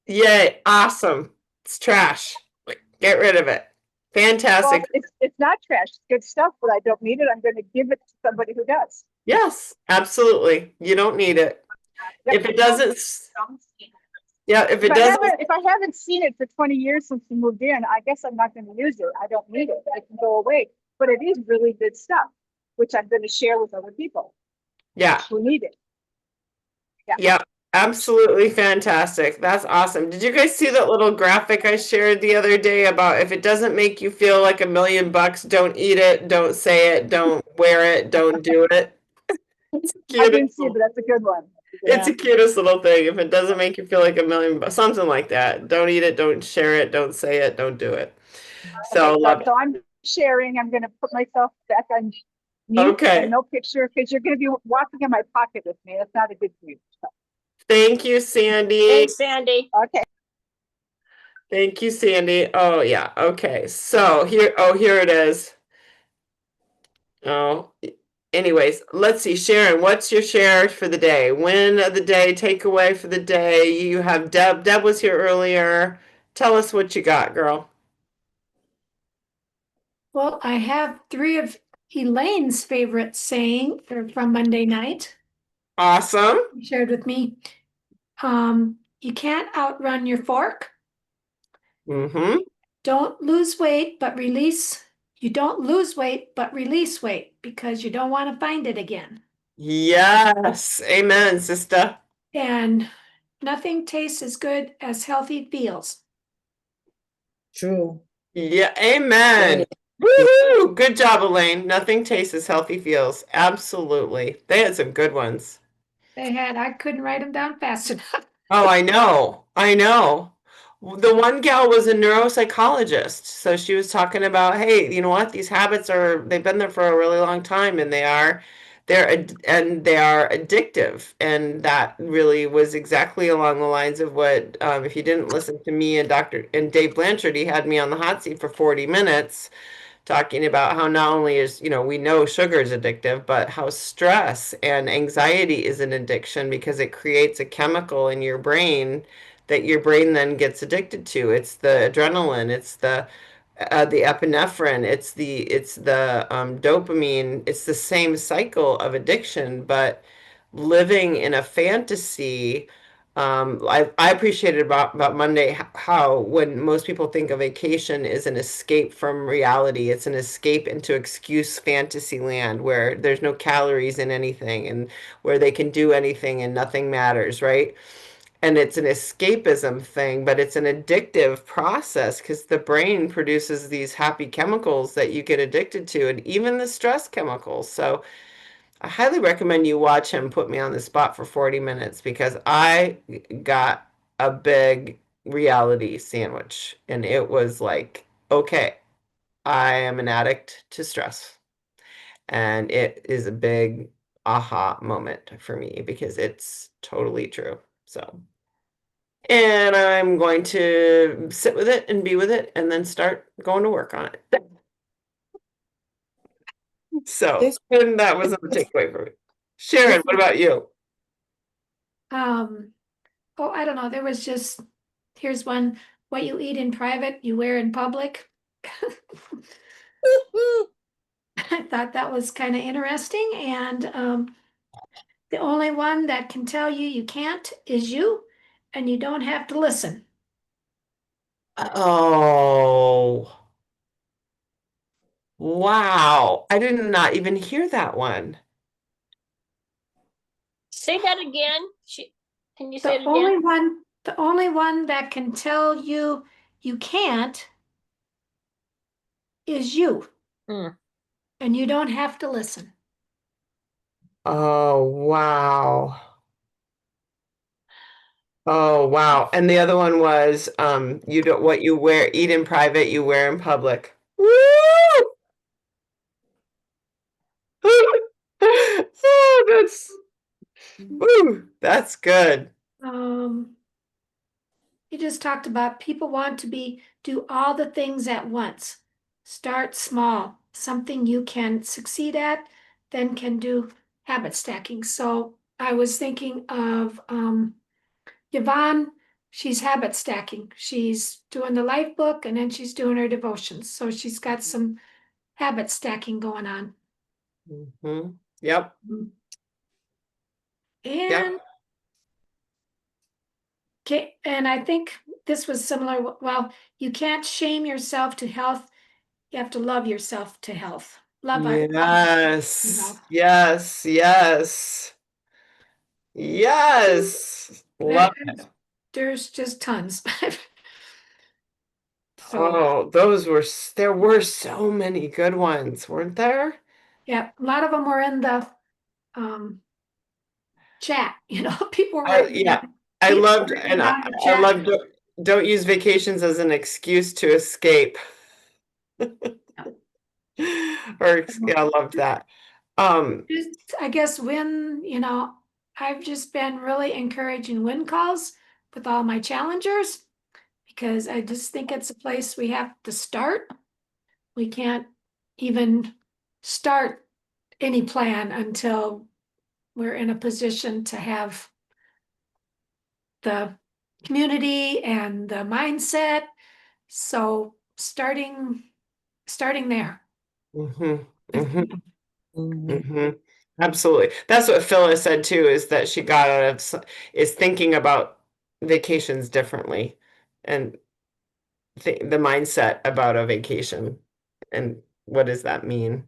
Yay. Awesome. It's trash. Get rid of it. Fantastic. Well, it's not trash. It's good stuff, but I don't need it. I'm going to give it to somebody who does. Yes, absolutely. You don't need it. If it doesn't, yeah, if it doesn't, If I haven't seen it for 20 years since we moved in, I guess I'm not going to use it. I don't need it. I can go away. but it is really good stuff, which I'm going to share with other people Yeah. who need it. Yeah. Yeah. Absolutely fantastic. That's awesome. Did you guys see that little graphic I shared the other day about if it doesn't make you feel like $1,000,000, don't eat it, don't say it, don't wear it, don't do it? It's the I cutest didn't see it, little- but that's a good one. It's Yeah. the cutest little thing. If it doesn't make you feel like $1,000,000, something like that. Don't eat it, don't share it, don't say it, don't do it. Okay, So love it. so I'm sharing. I'm going to put myself back on mute and Okay. no picture because you're going to be walking in my pocket with me. That's not a good thing. Thank you, Sandy. Thanks, Sandy. Okay. Thank you, Sandy. Oh yeah. Okay. So here it is. Oh, anyways, let's see. Sharon, what's your share for the day? Win of the day, takeaway for the day. You have Deb. Deb was here earlier. Tell us what you got, girl. Well, I have three of Elaine's favorite saying from Monday night. Awesome. She shared with me. You can't outrun your fork. Mm-hmm. Don't lose weight, but release. You don't lose weight, but release weight because you don't want to find it again. Yes. Amen, sister. And nothing tastes as good as healthy feels. True. Yeah. Amen. Woohoo! Good job, Elaine. Nothing tastes as healthy feels. Absolutely. They had some good ones. I couldn't write them down fast enough. Oh, I know. I know. The one gal was a neuropsychologist. So she was talking about, hey, you know what? These habits they've been there for a really long time and they are addictive. And that really was exactly along the lines of what, if you didn't listen to me and Dave Blanchard, he had me on the hot seat for 40 minutes talking about how not only is, we know sugar is addictive, but how stress and anxiety is an addiction because it creates a chemical in your brain that your brain then gets addicted to. It's the adrenaline, it's the epinephrine, it's the dopamine. It's the same cycle of addiction, but living in a fantasy. I appreciated about Monday how when most people think of vacation is an escape from reality, it's an escape into excuse fantasy land where there's no calories in anything and where they can do anything and nothing matters, right? And it's an escapism thing, but it's an addictive process because the brain produces these happy chemicals that you get addicted to, and even the stress chemicals. So I highly recommend you watch him put me on the spot for 40 minutes because I got a big reality sandwich and it was like, okay, I am an addict to stress. And it is a big aha moment for me because it's totally true. So, and I'm going to sit with it and be with it and then start going to work on it. So, This, and that was a takeaway for me. Sharon, this what about you? Oh, I don't know. Here's one. What you eat in private, you wear in public. I thought that was kind of interesting. And the only one that can tell you you can't is you, and you don't have to listen. Oh, wow. I did not even hear that one. Say that again. Can you say it again? The only one that can tell you you can't is you, Hmm. and you don't have to listen. Oh, wow. Oh, wow. And the other one was you don't what you wear eat in private, you wear in public. Woo! Oh, that's good. Um, he just talked about people want to do all the things at once. Start small, something you can succeed at, then can do habit stacking. So I was thinking of Yvonne, she's habit stacking. She's doing the life book and then she's doing her devotions. So she's got some habit stacking going on. Yep. Yep. And okay, and I think this was similar. Well, you can't shame yourself to health You have to love yourself to health. Love Yes, yourself. yes, yes, yes. Love it. There's just tons. So, Oh, there were so many good ones, weren't there? yeah, a lot of them were in the um, chat. People were writing. Yeah, I People loved, were writing and down the I chat. loved don't use vacations as an excuse to escape. Yeah, I loved that. Just, I guess I've just been really encouraging win calls with all my challengers because I just think it's a place we have to start. We can't even start any plan until we're in a position to have the community and the mindset. So starting there. hmm hmm hmm Absolutely. That's what Phyllis said too, is that she got out of, is thinking about vacations differently and th the mindset about a vacation. And what does that mean?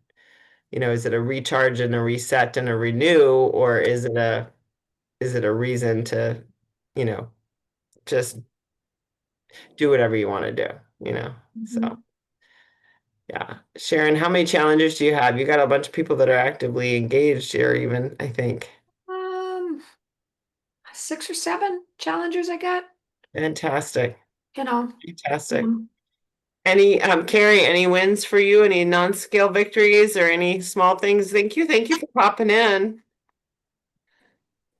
Is it a recharge and a reset and a renew, or is it a reason to, you know, just do whatever you want to do? So Mhm. yeah. Sharon, how many challenges do you have? You got a bunch of people that are actively engaged here, even, I think. Um, 6 or 7 challengers I got, Fantastic. you know. Fantastic. um, Carrie, any wins for you? Any non-scale victories or any small things? Thank you. Thank you for popping in.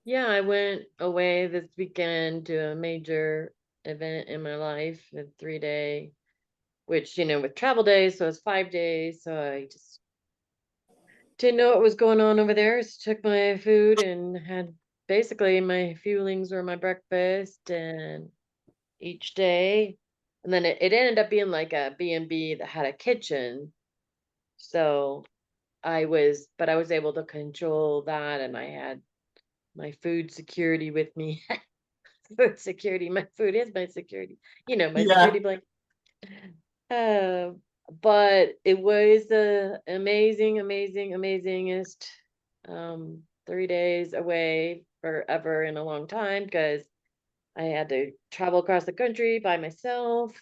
Yeah, I went away this weekend to a major event in my life, a 3 day, which, with travel days, so it's 5 days. So I just didn't know what was going on over there. So took my food and had basically my fuelings were my breakfast and each day. And then it ended up being like a B&B that had a kitchen. So but I was able to control that and I had my food security with me. Food security. My food is my security. My Yeah. security blanket. Uh, but it was the amazing, amazing, amazingest 3 days away forever in a long time because I had to travel across the country by myself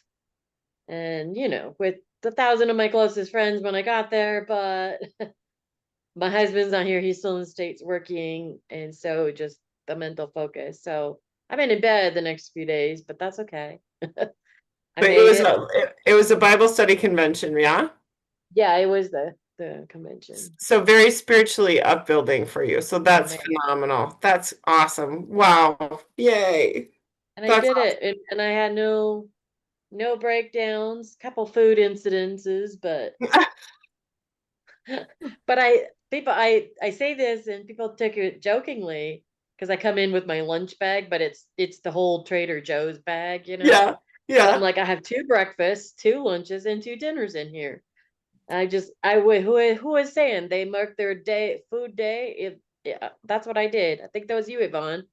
and with 1,000 of my closest friends when I got there, but my husband's not here, he's still in the States working, and so just the mental focus. So I've been in bed the next few days, but that's okay. I But it made was it. a Bible study convention, yeah? Yeah, it was the convention. So very spiritually upbuilding for you. So Oh that's man. phenomenal. That's awesome. Wow. Yay. And I That's did it and I had no breakdowns, couple food incidences, but but I say this and people take it jokingly because I come in with my lunch bag, but it's the whole Trader Joe's bag. yeah. But I'm Yeah. like, I have 2 breakfasts, 2 lunches, and 2 dinners in here. I would who was saying they mark their food day? If yeah, that's what I did. I think that was you, Yvonne.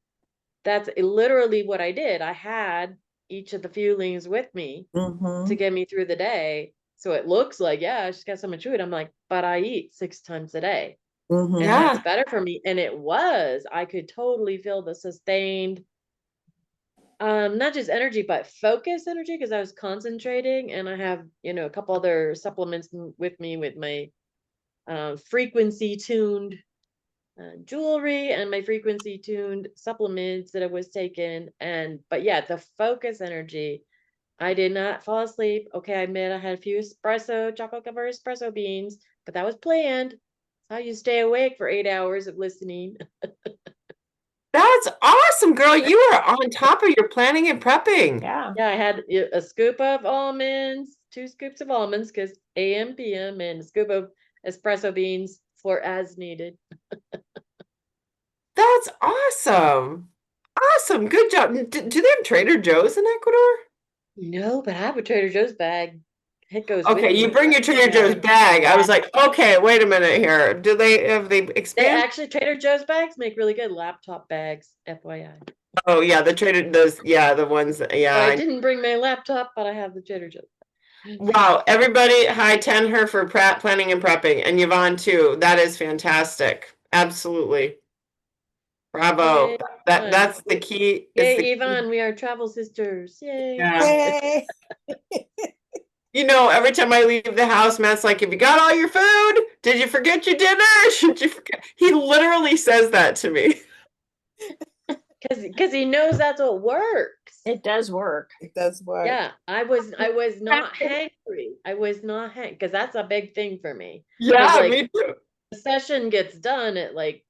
That's literally what I did. I had each of the fuelings with me to Mm-hmm. get me through the day. So it looks like, yeah, I just got so much food. I'm like, but I eat 6 times a day. And Mm-hmm. that's Yeah. better for me. And it was. I could totally feel the sustained not just energy, but focus energy because I was concentrating and I have, a couple other supplements with me with my frequency tuned jewelry and my frequency tuned supplements that I was taking. But yeah, the focus energy, I did not fall asleep. Okay, I admit I had a few chocolate covered espresso beans, but that was planned. That's how you stay awake for 8 hours of listening. That's awesome, girl. You are on top of your planning and prepping. Yeah. Yeah, I had a scoop of almonds, 2 scoops of almonds, because AM, PM, and a scoop of espresso beans for as needed. That's awesome. Awesome. Good job. Do they have Trader Joe's in Ecuador? No, but I have a Trader Joe's bag. It goes Okay, with you me bring your wherever I Trader Joe's go. bag. I Yeah. was like, okay, wait a minute here. Do they have they They expand? actually, Trader Joe's bags make really good laptop bags, FYI. Oh yeah, the Trader those yeah, the ones So I yeah. didn't bring my laptop, but I have the Trader Joe's. Wow, everybody, hi, 10 her for planning and prepping, and Yvonne too. That is fantastic. Absolutely. Bravo. Yay, Yvonne. That's the key. It's the Yay, key. Yvonne, we are travel sisters. Yay. Yeah. Yay. You know, every time I leave the house, Matt's like, "Have you got all your food? Did you forget your dinner? Should you forget?" He literally says that to me. Because he knows that's what works. It does work. It does work. Yeah, I was not hangry. I was not hangry because that's a big thing for me. Yeah, like, me too. The session gets done at like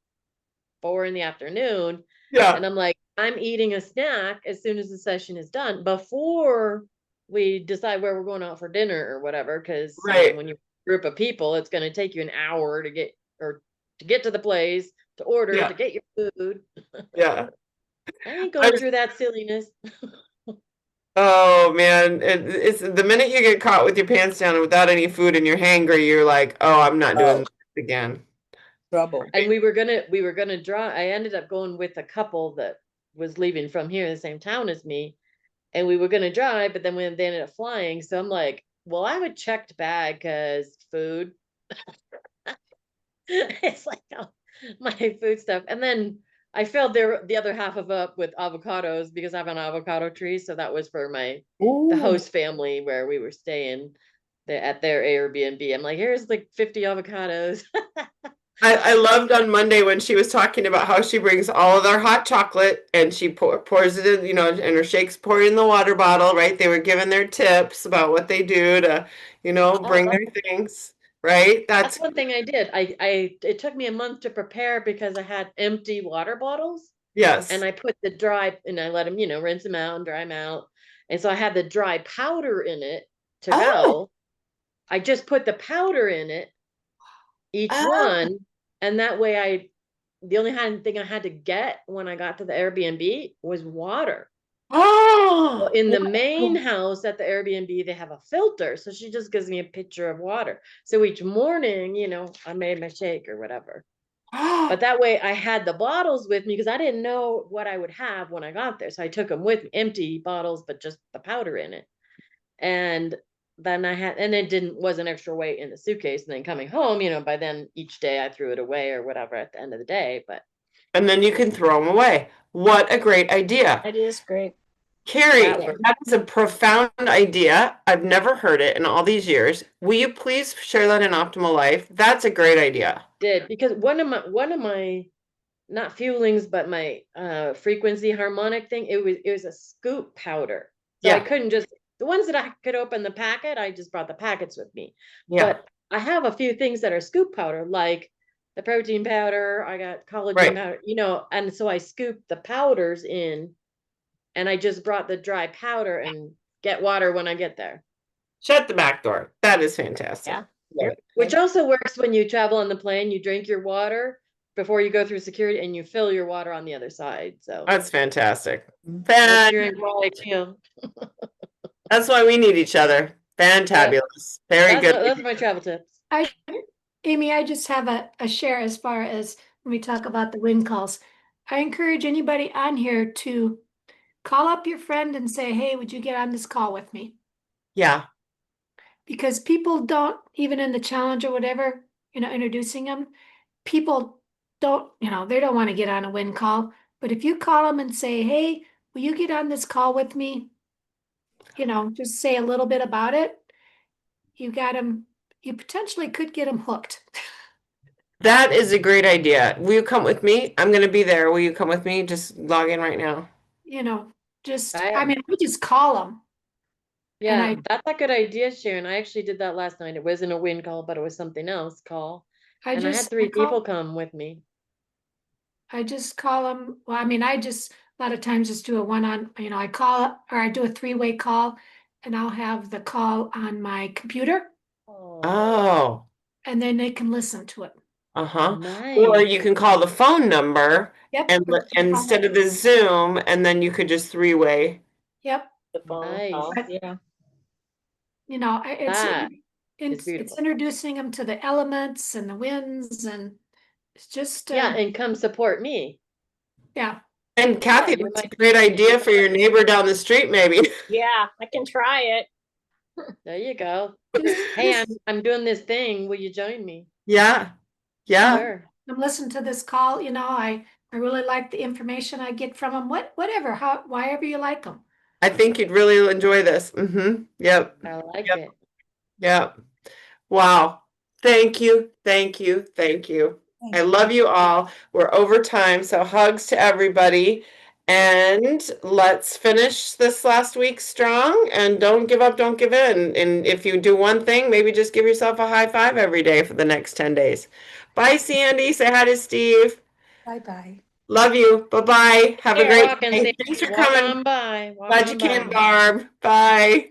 4 in the afternoon, Yeah, and I'm like, I'm eating a snack as soon as the session is done before we decide where we're going out for dinner or whatever. Because right. when you're a group of people, it's going to take you an hour to get to the place, to order, Yeah. to get your food. Yeah. I ain't going through that silliness. Oh man, it's the minute you get caught with your pants down without any food and you're hangry, you're like, "Oh, I'm not doing Oh, this again." trouble. And we were gonna draw. I ended up going with a couple that was leaving from here in the same town as me, and we were gonna drive, but then they ended up flying. So I'm like, well, I have a checked bag because food. It's like my food stuff, and then I filled the other half of up with avocados because I have an avocado tree. So that was for the Ooh. host family where we were staying at their Airbnb. I'm like, here's like 50 avocados. I loved on Monday when she was talking about how she brings all of their hot chocolate and she pours it in, and her shakes poured in the water bottle, right? They were giving their tips about what they do to, bring their things, right? That's one thing I did. It took me a month to prepare because I had empty water bottles and Yes. I put the dry and I let them, rinse them out and dry them out. And so I had the dry powder in it to Oh, go. I just put the powder in it, each oh, one, and that way the only thing I had to get when I got to the Airbnb was water. Well, oh, in the main house at the Airbnb, they have a filter. So she just gives me a pitcher of water. So each morning, I made my shake or whatever. But that way I had the bottles with me because I didn't know what I would have when I got there. So I took them with me, empty bottles, but just the powder in it. And then and it wasn't extra weight in the suitcase. And then coming home, by then each day I threw it away or whatever at the end of the day. But and then you can throw them away. What a great idea. It is great. Carrie, that that is a profound idea. I've never heard it in all these years. Will you please share that in Optimal Life? That's a great idea. did because one of my not fuelings, but my frequency harmonic thing, it was a scoop powder. So I Yeah, couldn't just the ones that I could open the packet, I just brought the packets with me. yeah, But I have a few things that are scoop powder, like the protein powder, I got collagen right. powder, and so I scooped the powders in and I just brought the dry powder and get water when I get there. Shut the back door. That is fantastic. Yeah. Love it. Which also works when you travel on the plane, you drink your water before you go through security and you fill your water on the other side. So That's fantastic. that's your too. That's why we need each other. Fantabulous. Very good. Those are my travel tips. Amy, I just have a share as far as when we talk about the wind calls. I encourage anybody on here to call up your friend and say, hey, would you get on this call with me? Yeah, Because people don't, even in the challenge or whatever, introducing them, people don't, they don't want to get on a wind call. But if you call them and say, hey, will you get on this call with me? Just say a little bit about it. You got them, you potentially could get them hooked. that is a great idea. Will you come with me? I'm going to be there. Will you come with me? Just log in right now. I mean, we just call them. Yeah, that's a good idea, Sharon. I actually did that last night. It wasn't a wind call, but it was something else call. I had 3 people come with me. I just call them. Well, I mean, I just a lot of times just do a one-on, I call or I do a 3-way call and I'll have the call on my computer Oh, and then they can listen to it. uh-huh. Or Nice. you can call the phone number Yep. and instead of the Zoom, and then you could just 3-way. Yep. The phone Nice. call, yeah. That is It's beautiful. introducing them to the elements and the winds and it's just Yeah, and come support me. yeah. And Kathy, you're that's a great idea for your neighbor down the street, maybe. Yeah, I can try it. There you go. Just- Hey, just- I'm doing this thing. Will you join me? Yeah. Yeah. Sure. I'm listening to this call, I really like the information I get from them, whatever, however you like them. I think you'd really enjoy this. Yep. I like Yep. it. Yep. Wow. Thank you. Thank you. Thank you. I love you all. We're over time, so hugs to everybody. And let's finish this last week strong and don't give up, don't give in. And if you do one thing, maybe just give yourself a high five every day for the next 10 days. Bye, Sandy. Say hi to Steve. Bye-bye. Love you. Bye-bye. Have a You're great walking, day. Sandy. Thanks for Walk coming. on by. Walk Glad you on came, by. Barb. Bye.